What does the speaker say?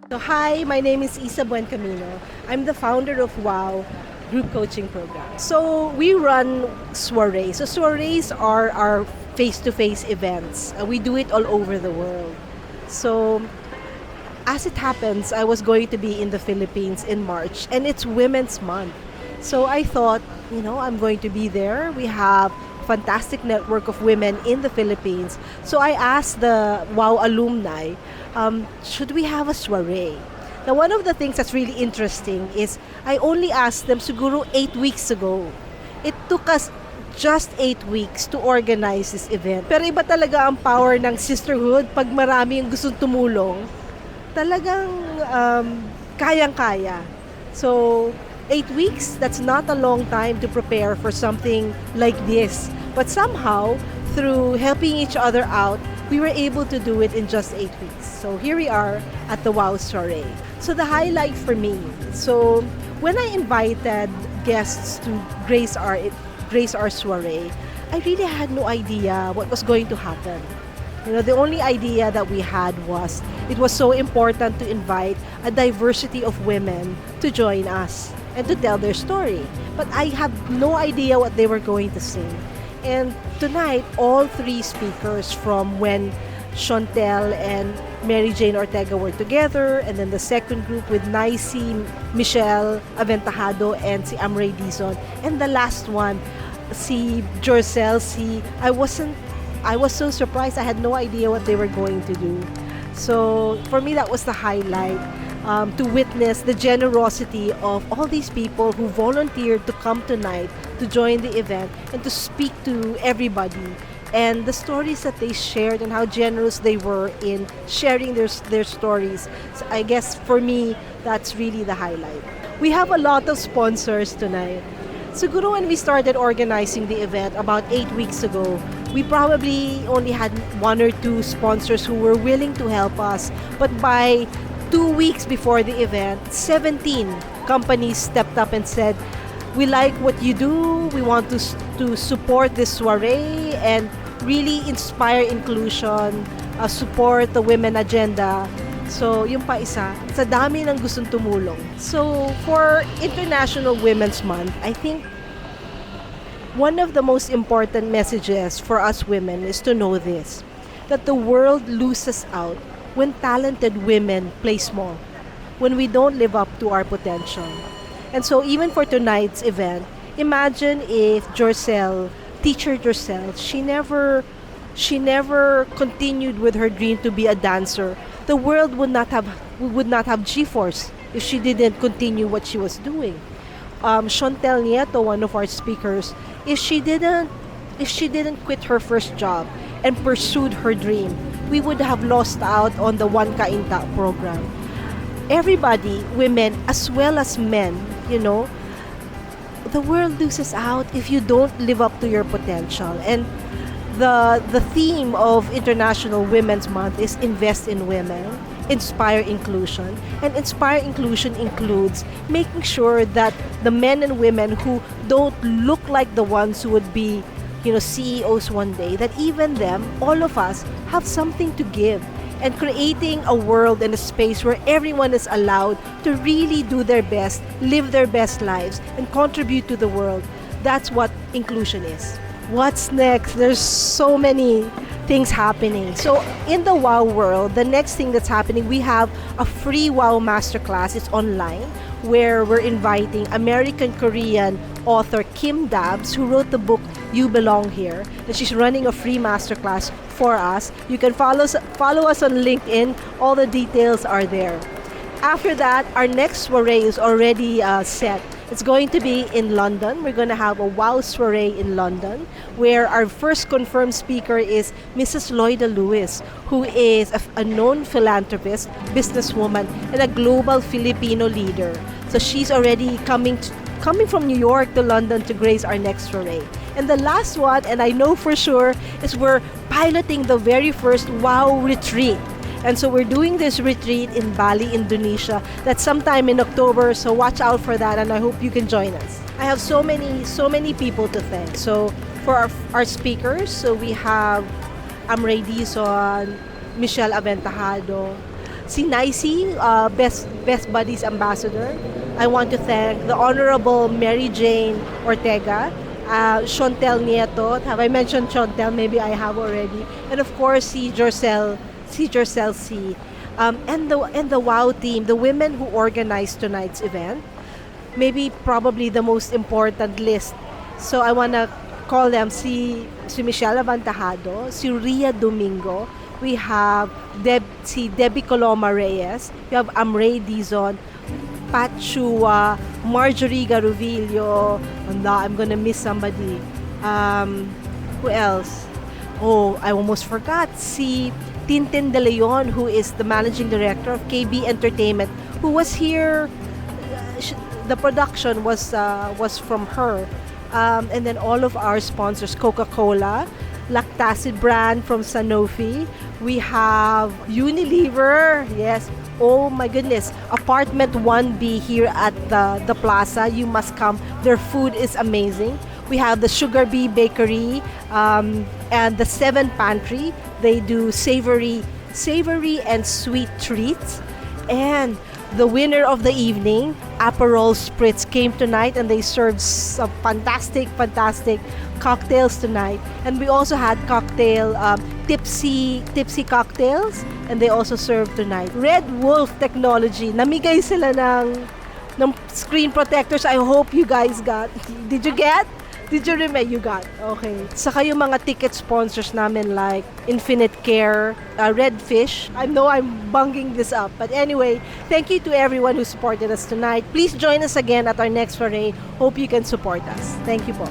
So hi, my name is Isa Buencamino. I'm the founder of WOW Group Coaching Program. So we run soirees. So soirees are our face-to-face events. We do it all over the world. So as it happens, I was going to be in the Philippines in March, and it's Women's Month. So I thought, I'm going to be there. We have a fantastic network of women in the Philippines. So I asked the WOW alumni, should we have a soiree? Now, one of the things that's really interesting is I only asked them siguro 8 weeks ago. It took us just 8 weeks to organize this event. Pero iba talaga ang power ng sisterhood pag marami yung gustong tumulong. Talagang kayang-kaya. So, 8 weeks, that's not a long time to prepare for something like this. But somehow, through helping each other out, we were able to do it in just 8 weeks. So here we are at the WOW Soiree. So the highlight for me, so when I invited guests to grace our soiree, I really had no idea what was going to happen. The only idea that we had was it was so important to invite a diversity of women to join us and to tell their story. But I have no idea what they were going to sing. And tonight, all three speakers from when Chantel and Mary Jane Ortega were together, and then the second group with Nicey, Michelle Aventajado, and si Amray Dizon, and the last one, si Jorcel, I was so surprised. I had no idea what they were going to do. So for me, that was the highlight. To witness the generosity of all these people who volunteered to come tonight to join the event and to speak to everybody, and the stories that they shared and how generous they were in sharing their stories. So I guess for me, that's really the highlight. We have a lot of sponsors tonight. Siguro when we started organizing the event about 8 weeks ago, we probably only had one or two sponsors who were willing to help us. But by 2 weeks before the event, 17 companies stepped up and said, we like what you do, we want to support this soiree and really inspire inclusion, support the women agenda. So, yung pa isa, sa dami ng gustong tumulong. So, for International Women's Month, I think one of the most important messages for us women is to know this, that the world loses out when talented women play small, when we don't live up to our potential. And so even for tonight's event, imagine if teacher Jorcel, she never continued with her dream to be a dancer. The world would not have G-Force if she didn't continue what she was doing. Chantel Nieto, one of our speakers, if she didn't quit her first job and pursued her dream, we would have lost out on the One Kainta program. Everybody, women as well as men, the world loses out if you don't live up to your potential. And the theme of International Women's Month is Invest in Women, Inspire Inclusion. And Inspire Inclusion includes making sure that the men and women who don't look like the ones who would be CEOs one day, that even them, all of us, have something to give, and creating a world and a space where everyone is allowed to really do their best, live their best lives, and contribute to the world. That's what inclusion is. What's next? There's so many things happening. So in the WOW world, the next thing that's happening, we have a free WOW masterclass. It's online, where we're inviting American-Korean author Kim Dabbs, who wrote the book You Belong Here, and she's running a free masterclass for us. You can follow us on LinkedIn. All the details are there. After that, our next soiree is already set. It's going to be in London. We're going to have a WOW soiree in London, where our first confirmed speaker is Mrs. Lloyda Lewis, who is a known philanthropist, businesswoman, and a global Filipino leader. So she's already coming from New York to London to grace our next soiree. And the last one, and I know for sure, is we're piloting the very first WOW retreat. And so we're doing this retreat in Bali, Indonesia. That's sometime in October, so watch out for that, and I hope you can join us. I have so many people to thank. So for our speakers, so we have Amray Dizon, Michelle Aventajado, si Nicey, Best Buddies Ambassador. I want to thank the Honorable Mary Jane Ortega, Shontel Nieto. Have I mentioned Shontel? Maybe I have already. And of course, si Jorcel C. And the WOW team, the women who organized tonight's event. Maybe probably the most important list. So I wanna call them si Michelle Avantahado, si Ria Domingo. We have si Debbie Coloma Reyes. We have Amray Dizon, Pat Chua, Marjorie Garuvillo. I'm gonna miss somebody. Who else? Oh, I almost forgot. Si Tintin De Leon, who is the managing director of KB Entertainment, who was here. The production was from her. And then all of our sponsors, Coca-Cola, Lactacid brand from Sanofi. We have Unilever, yes. Oh my goodness, Apartment 1B here at the plaza. You must come. Their food is amazing. We have the Sugar Bee Bakery and the Seven Pantry. They do savory and sweet treats. And the winner of the evening, Aperol Spritz, came tonight and they served some fantastic cocktails tonight. And we also had tipsy cocktails, and they also served tonight. Red Wolf Technology, namigay sila ng screen protectors. I hope you guys got. Did you get? Did you remember? You got. Okay. Saka yung mga ticket sponsors namin like Infinite Care, Redfish. I know I'm bunging this up. But anyway, thank you to everyone who supported us tonight. Please join us again at our next soiree. Hope you can support us. Thank you po.